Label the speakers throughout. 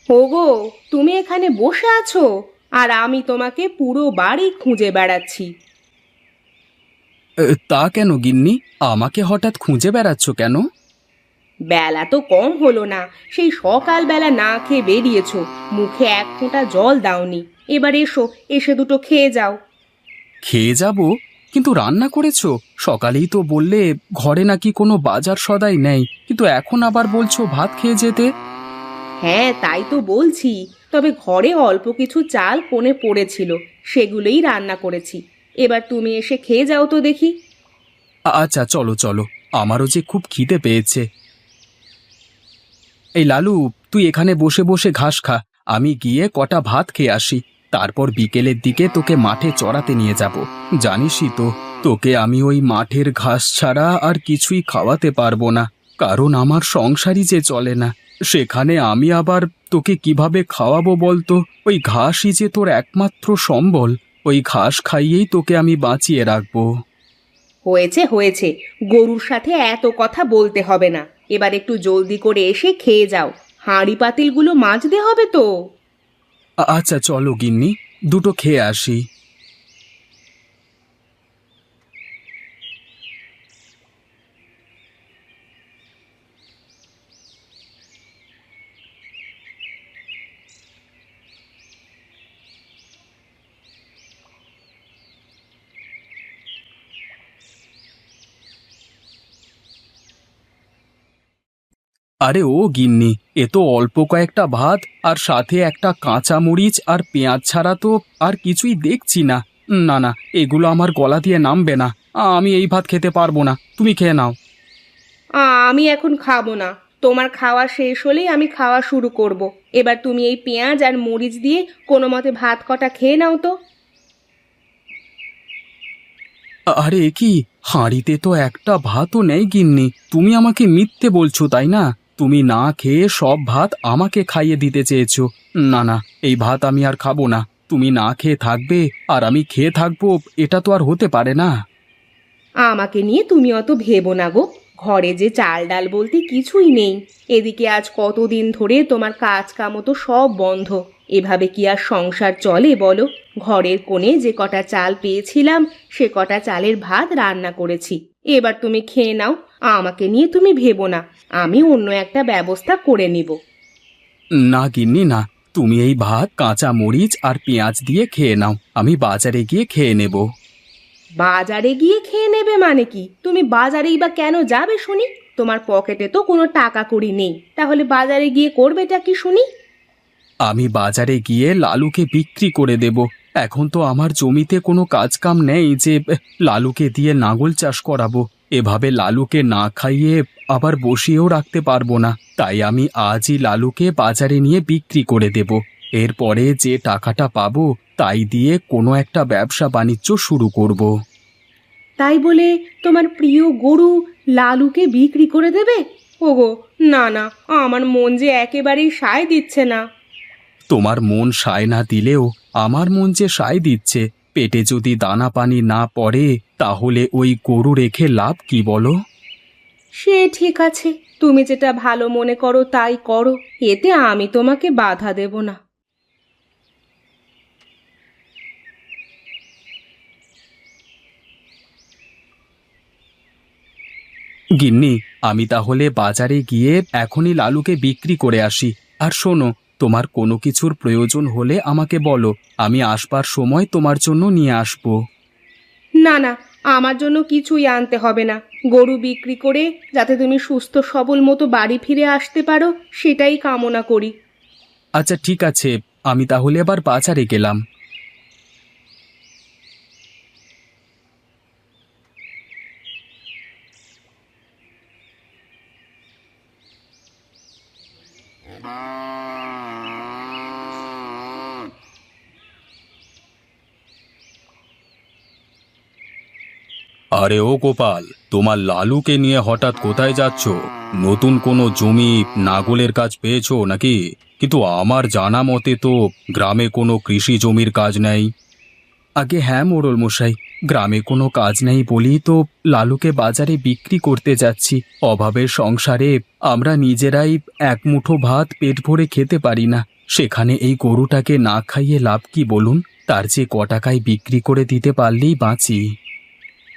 Speaker 1: ওগো, তুমি এখানে বসে আছো আর আমি তোমাকে পুরো বাড়ি খুঁজে বেড়াচ্ছি।
Speaker 2: তা কেন গিন্নি? আমাকে হঠাৎ খুঁজে বেড়াচ্ছ কেন?
Speaker 1: বেলা তো কম হলো না, সেই সকালবেলা না খেয়ে বেরিয়েছো, মুখে এক ফোঁটা জল দাওনি। এবার এসো, এসে দুটো খেয়ে যাও।
Speaker 2: খেয়ে যাব? কিন্তু রান্না করেছো? সকালেই তো বললে ঘরে নাকি কোনো বাজার সদাই নেই, কিন্তু এখন আবার বলছো ভাত খেয়ে যেতে।
Speaker 1: হ্যাঁ, তাই তো বলছি। তবে ঘরে অল্প কিছু চাল কোণে পড়েছিল, সেগুলোই রান্না করেছি। এবার তুমি এসে খেয়ে যাও তো দেখি।
Speaker 2: আচ্ছা, চলো চলো, আমারও যে খুব খিদে পেয়েছে। এই লালু, তুই এখানে বসে বসে ঘাস খা, আমি গিয়ে কটা ভাত খেয়ে আসি। তারপর বিকেলের দিকে তোকে মাঠে চড়াতে নিয়ে যাব। জানিসই তো, তোকে আমি ওই মাঠের ঘাস ছাড়া আর কিছুই খাওয়াতে পারবো না, কারণ আমার সংসারই যে চলে না। সেখানে আমি আবার তোকে কিভাবে খাওয়াবো বলতো? ওই ঘাসই যে তোর একমাত্র সম্বল, ওই ঘাস খাইয়েই তোকে আমি বাঁচিয়ে রাখবো।
Speaker 1: হয়েছে হয়েছে, গরুর সাথে এত কথা বলতে হবে না। এবার একটু জলদি করে এসে খেয়ে যাও, হাঁড়ি পাতিলগুলো মাজতে হবে তো।
Speaker 2: আচ্ছা চলো গিন্নি, দুটো খেয়ে আসি। আরে ও গিন্নি, এ তো অল্প কয়েকটা ভাত, আর সাথে একটা কাঁচা মরিচ আর পেঁয়াজ ছাড়া তো আর কিছুই দেখছি না। না না, এগুলো আমার গলা দিয়ে নামবে না। আমি এই ভাত খেতে পারবো না, তুমি খেয়ে নাও।
Speaker 1: আমি এখন খাবো না। তোমার খাওয়া শেষ হলেই আমি খাওয়া শুরু করব। এবার তুমি এই পেঁয়াজ আর মরিচ দিয়ে কোনো মতে ভাত কটা খেয়ে নাও তো।
Speaker 2: আরে এ কি, হাঁড়িতে তো একটা ভাতও নেই গিন্নি, তুমি আমাকে মিথ্যে বলছো তাই না? তুমি না খেয়ে সব ভাত আমাকে খাইয়ে দিতে চেয়েছো। না না, এই ভাত আমি আর খাবো না। তুমি না খেয়ে থাকবে আর আমি খেয়ে থাকবো, এটা তো আর হতে পারে না।
Speaker 1: আমাকে নিয়ে তুমি অত ভেবো না গো। ঘরে যে চাল ডাল বলতে কিছুই নেই। এদিকে আজ কতদিন ধরে তোমার কাজ কামও তো সব বন্ধ। এভাবে কি আর সংসার চলে বলো? ঘরের কোণে যে কটা চাল পেয়েছিলাম, সে কটা চালের ভাত রান্না করেছি। এবার তুমি খেয়ে নাও, আমাকে নিয়ে তুমি ভেবো না। আমি অন্য একটা ব্যবস্থা করে নিব।
Speaker 2: না গিন্নি না, তুমি এই ভাত কাঁচা মরিচ আর পেঁয়াজ দিয়ে খেয়ে নাও, আমি বাজারে গিয়ে খেয়ে নেব।
Speaker 1: বাজারে গিয়ে খেয়ে নেবে মানে কি? তুমি বাজারেই বা কেন যাবে শুনি? তোমার পকেটে তো কোনো টাকা কড়ি নেই, তাহলে বাজারে গিয়ে করবেটা কি শুনি?
Speaker 2: আমি বাজারে গিয়ে লালুকে বিক্রি করে দেব। এখন তো আমার জমিতে কোনো কাজ কাম নেই যে লালুকে দিয়ে লাঙল চাষ করাবো। এভাবে লালুকে না খাইয়ে আবার বসিয়েও রাখতে পারবো না, তাই আমি আজই লালুকে বাজারে নিয়ে বিক্রি করে দেব। এরপরে যে টাকাটা পাবো, তাই দিয়ে কোনো একটা ব্যবসা বাণিজ্য শুরু করব।
Speaker 1: তাই বলে তোমার প্রিয় গরু লালুকে বিক্রি করে দেবে? ওগো, না না, আমার মন যে একেবারেই সায় দিচ্ছে না।
Speaker 2: তোমার মন সায় না দিলেও আমার মন যে সায় দিচ্ছে। পেটে যদি দানা পানি না পড়ে, তাহলে ওই গরু রেখে লাভ কি বলো?
Speaker 1: সে ঠিক আছে, তুমি যেটা ভালো মনে করো তাই করো। এতে আমি তোমাকে বাধা দেব না।
Speaker 2: গিন্নি, আমি তাহলে বাজারে গিয়ে এখনই লালুকে বিক্রি করে আসি। আর শোনো, তোমার কোনো কিছুর প্রয়োজন হলে আমাকে বলো, আমি আসবার সময় তোমার জন্য নিয়ে আসবো।
Speaker 1: না না, আমার জন্য কিছুই আনতে হবে না। গরু বিক্রি করে যাতে তুমি সুস্থ সবল মতো বাড়ি ফিরে আসতে পারো, সেটাই কামনা করি।
Speaker 2: আচ্ছা ঠিক আছে, আমি তাহলে আবার বাজারে গেলাম। আরে ও গোপাল, তোমার লালুকে নিয়ে হঠাৎ কোথায় যাচ্ছ? নতুন কোনো জমি নাগলের কাজ পেয়েছো নাকি? কিন্তু আমার জানা মতে তো গ্রামে কোনো কৃষি জমির কাজ নেই। আগে হ্যাঁ মোড়ল মশাই, গ্রামে কোনো কাজ নেই বলেই তো লালুকে বাজারে বিক্রি করতে যাচ্ছি। অভাবের সংসারে আমরা নিজেরাই এক মুঠো ভাত পেট ভরে খেতে পারি না, সেখানে এই গরুটাকে না খাইয়ে লাভ কি বলুন? তার যে ক টাকায় বিক্রি করে দিতে পারলেই বাঁচি।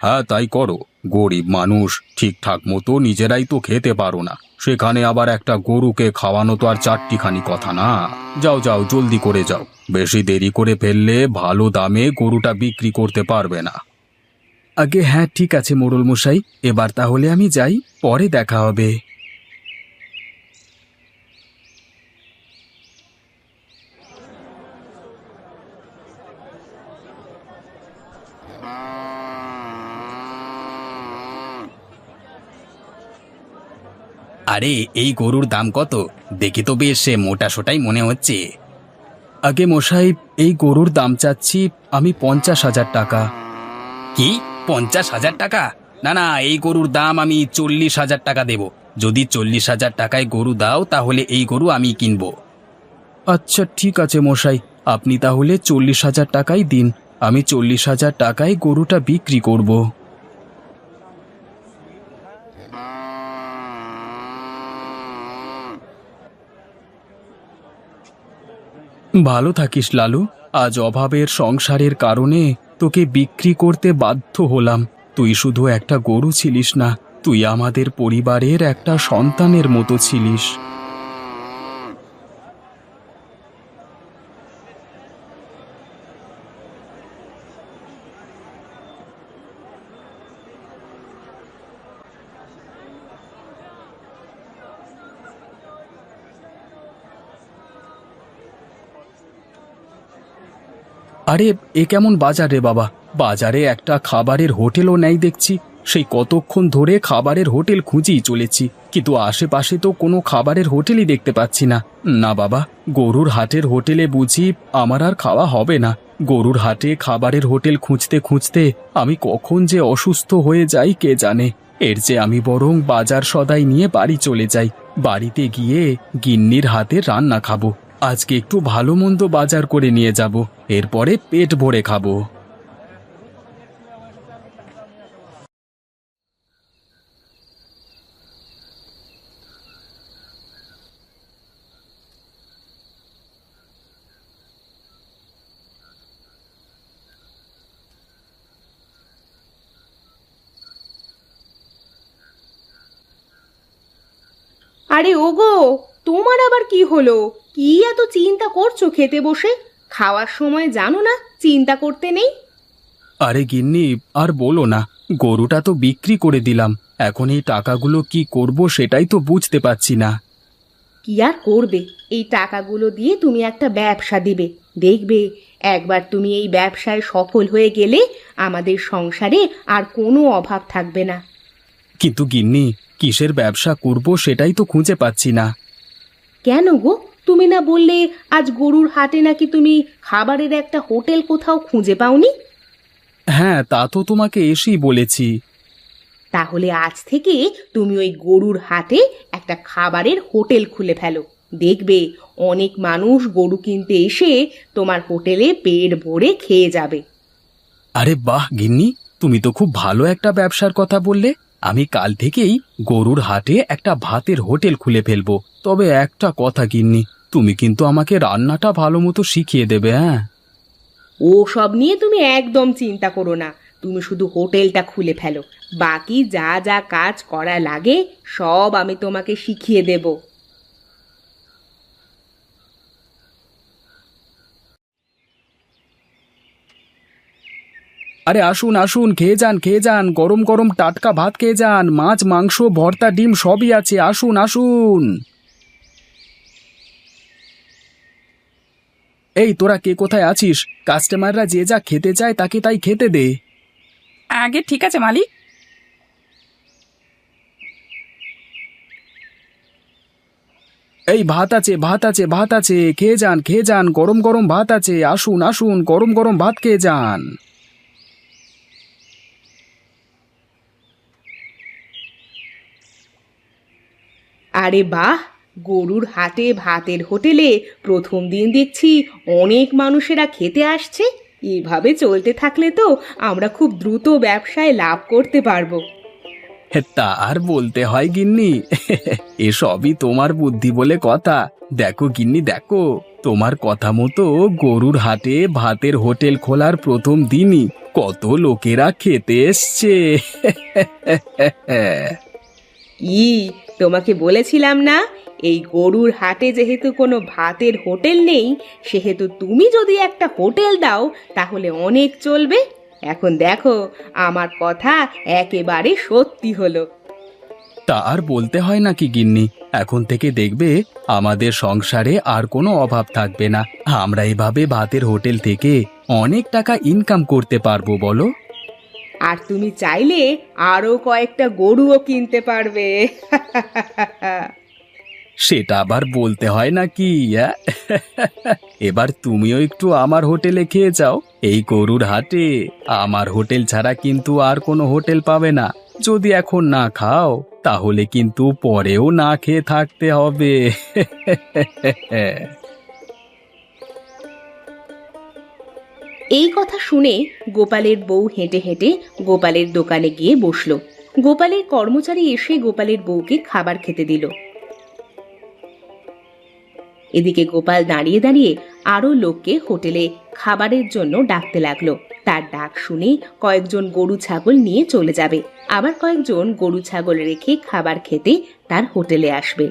Speaker 2: হ্যাঁ, তাই করো। গরিব মানুষ, ঠিকঠাক মতো নিজেরাই তো খেতে পারো না, সেখানে আবার একটা গরুকে খাওয়ানো তো আর চারটিখানি কথা না। যাও যাও, জলদি করে যাও, বেশি দেরি করে ফেললে ভালো দামে গরুটা বিক্রি করতে পারবে না। আগে হ্যাঁ, ঠিক আছে মোড়ল মশাই, এবার তাহলে আমি যাই, পরে দেখা হবে। আরে এই গরুর দাম কত? দেখি তো বেশ মোটা সোটাই মনে হচ্ছে। আগে মশাই, এই গরুর দাম চাচ্ছি আমি 50,000 টাকা। কি, 50,000 টাকা? না না, এই গরুর দাম আমি 40,000 টাকা দেব। যদি 40,000 টাকায় গরু দাও তাহলে এই গরু আমি কিনবো। আচ্ছা ঠিক আছে মশাই, আপনি তাহলে 40,000 টাকাই দিন, আমি 40,000 টাকায় গরুটা বিক্রি করব। ভালো থাকিস লালু, আজ অভাবের সংসারের কারণে তোকে বিক্রি করতে বাধ্য হলাম। তুই শুধু একটা গরু ছিলিস না, তুই আমাদের পরিবারের একটা সন্তানের মতো ছিলিস। আরে এ কেমন বাজার রে বাবা? বাজারে একটা খাবারের হোটেলও নেই দেখছি। সেই কতক্ষণ ধরে খাবারের হোটেল খুঁজেই চলেছি, কিন্তু আশেপাশে তো কোনো খাবারের হোটেলই দেখতে পাচ্ছি না। না বাবা, গরুর হাটের হোটেলে বুঝি আমার আর খাওয়া হবে না। গরুর হাটে খাবারের হোটেল খুঁজতে খুঁজতে আমি কখন যে অসুস্থ হয়ে যাই কে জানে। এর চেয়ে আমি বরং বাজার সদাই নিয়ে বাড়ি চলে যাই, বাড়িতে গিয়ে গিন্নির হাতে রান্না খাবো। আজকে একটু ভালো মন্দ বাজার করে নিয়ে যাব, এরপরে পেট ভরে খাবো।
Speaker 1: আরে ওগো, তোমার আবার কি হলো? কি এত চিন্তা করছো খেতে বসে? খাওয়ার সময় জানো না চিন্তা করতে নেই?
Speaker 2: আরে গিন্নি, আর বলো না, গরুটা তো বিক্রি করে দিলাম, এখন এই টাকাগুলো কি করব সেটাই তো বুঝতে পারছি না।
Speaker 1: কি আর করবে, এই টাকাগুলো দিয়ে তুমি একটা ব্যবসা দিবে। দেখবে, একবার তুমি এই ব্যবসায় সফল হয়ে গেলে আমাদের সংসারে আর কোনো অভাব থাকবে না।
Speaker 2: কিন্তু গিন্নি, কিসের ব্যবসা করব সেটাই তো খুঁজে পাচ্ছি না।
Speaker 1: কেন গো, তুমি না বললে আজ গরুর হাটে নাকি তুমি খাবারের একটা হোটেল কোথাও খুঁজে পাওনি?
Speaker 2: হ্যাঁ, তা তো তোমাকে এসেই বলেছি।
Speaker 1: তাহলে আজ থেকে তুমি ওই গরুর হাটে একটা খাবারের হোটেল খুলে ফেলো। দেখবে, অনেক মানুষ গরু কিনতে এসে তোমার হোটেলে পেট ভরে খেয়ে যাবে।
Speaker 2: আরে বাহ গিন্নি, তুমি তো খুব ভালো একটা ব্যবসার কথা বললে। আমি কাল থেকেই গরুর হাটে একটা ভাতের হোটেল খুলে ফেলবো। তবে একটা কথা গিন্নি, তুমি কিন্তু আমাকে রান্নাটা ভালো মতো শিখিয়ে দেবে, হ্যাঁ?
Speaker 1: ও সব নিয়ে তুমি একদম চিন্তা করো না, তুমি শুধু হোটেলটা খুলে ফেলো। বাকি যা যা কাজ করা লাগে সব আমি তোমাকে শিখিয়ে দেব।
Speaker 2: আরে আসুন আসুন, খেয়ে যান খেয়ে যান, গরম গরম টাটকা ভাত খেয়ে যান, মাছ মাংস ভর্তা ডিম সবই আছে, আসুন আসুন। এই তোরা কে কোথায় আছিস? কাস্টমাররা যে যা খেতে চায় তাকে তাই খেতে দে।
Speaker 3: আগে ঠিক আছে মালিক।
Speaker 2: এই ভাত আছে ভাত আছে ভাত আছে, খেয়ে যান, গরম গরম ভাত আছে, আসুন আসুন, গরম গরম ভাত খেয়ে যান।
Speaker 1: আরে বাহ, গরুর হাটে ভাতের হোটেলে প্রথম দিন দেখছি অনেক মানুষেরা খেতে আসছে। এভাবে চলতে থাকলে তো আমরা খুব দ্রুত ব্যবসায় লাভ করতে পারবো।
Speaker 2: তা আর বলতে হয় গিন্নি, এসবই তোমার বুদ্ধি বলে কথা। দেখো গিন্নি দেখো, তোমার কথা মতো গরুর হাটে ভাতের হোটেল খোলার প্রথম দিনই কত লোকেরা খেতে এসছে।
Speaker 1: ই তোমাকে বলেছিলাম না, এই গরুর হাটে যেহেতু কোনো ভাতের হোটেল নেই, সেহেতু তুমি যদি একটা হোটেল দাও তাহলে অনেক চলবে। এখন দেখো, আমার কথা একেবারে সত্যি হলো।
Speaker 2: তা আর বলতে হয় নাকি গিন্নি, এখন থেকে দেখবে আমাদের সংসারে আর কোনো অভাব থাকবে না। আমরা এভাবে ভাতের হোটেল থেকে অনেক টাকা ইনকাম করতে পারবো বলো।
Speaker 1: আর তুমি চাইলে আরো কয়েকটা গরুও কিনতে পারবে।
Speaker 2: সেটা আবার বলতে হয় নাকি? এবার তুমিও একটু আমার হোটেলে খেয়ে যাও, এই গরুর হাটে। আমার হোটেল ছাড়া কিন্তু আর কোনো হোটেল পাবে না। যদি এখন না খাও তাহলে কিন্তু পরেও না খেয়ে থাকতে হবে।
Speaker 1: এই কথা শুনে গোপালের বউ হেঁটে হেঁটে গোপালের দোকানে গিয়ে বসলো। গোপালের কর্মচারী এসে গোপালের বউকে খাবার খেতে দিল। এদিকে গোপাল দাঁড়িয়ে দাঁড়িয়ে আরো লোককে হোটেলে খাবারের জন্য ডাকতে লাগলো। তার ডাক শুনে কয়েকজন গরু ছাগল নিয়ে চলে যাবে, আবার কয়েকজন গরু ছাগল রেখে খাবার খেতে তার হোটেলে আসবে।